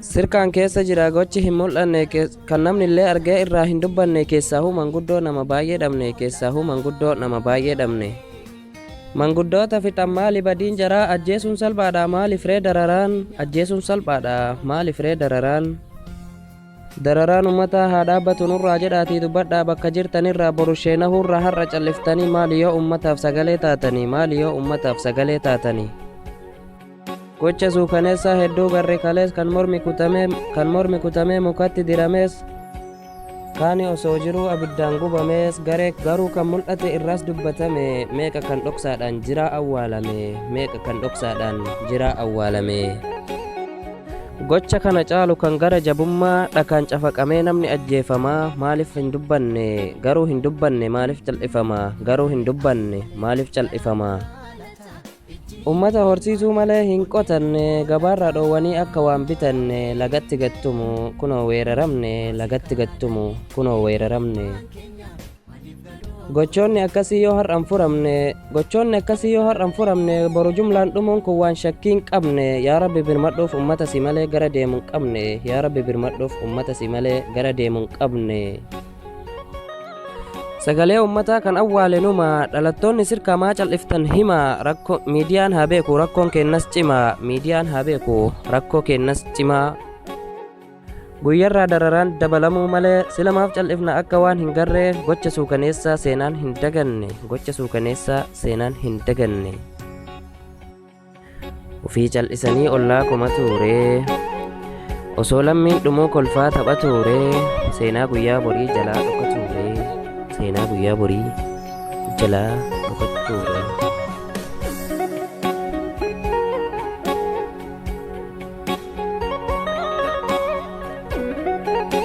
Sirkaan keessa jira gochi hin mul'anne kan namni illee argee irraa hin dubbanne keessaahu manguddoo nama baay'ee dhabne keessaahu manguddoo nama baay'ee dhabne. Manguddoota fixan maali badiin jaraa ajjeesuun salphaadha maaliif ree dararaan ajjeesuun salphaadha maaliif ree dararaan. Dararaan uummataa haa dhaabbatu nurraa jedhaatii dubbadhaa bakka jirtanirraa borushee nahuurraa har'a calliftanii maali yoo uummataaf sagalee taatanii maali yoo uummataaf sagalee taatanii. Gocha suukaneessaa hedduu garre kalees kan mormi kutamee mukatti diramees kaani osoo jiruu abiddaan gubamees garuu kan mul'ate irraas dubbatame meeqa kan dhoksaadhaan jiraa awwaalame meeqa kan dhoksaadhaan jiraa awwaalame. Gocha kana caalu kan gara jabummaa dhakaan cafaqamee namni ajjeefamaa maaliif hin dubbanne garuu hin dubbanne maaliif cal'ifama garuu hin dubbanne maaliif cal'ifama. Ummata horsiisuu malee hin qotanne gabaarraa dhoowwanii akka waan bitanne lagatti gattumu kunoo weeraramne lagatti gattumu kunoo weeraramne. Gochoonni akkasii yoo har'an furamne boru jumlaan dhumuun kun waan shakkiin qabne yaa rabbi birmadhuuf ummata si malee gara deemuun qabne yaa rabbi birmadhuuf ummata si malee gara deemuun qabne. Sagalee ummataa kan awwaale numa dhalattoonni sirkamaa cal'iftan hima rakkoo miidiyaan haa beeku rakkoon kennas cimaa miidiyaan haa beeku rakkoo kennas cimaa. Guyyarraa dararaan dabalamuu malee silamaaf cal'ifna akka waan hin garree gocha suukaneessaa seenaan hin daganne gocha suukaneessaa seenaan hin daganne. Ufii cal'isanii ollaa kuma tuuree osoo lammiin dhumuu kolfaa tapha tuuree seenaa guyyaa borii jalaa dhokatuuree seenaa guyyaa borii jalaa dhokatuuree.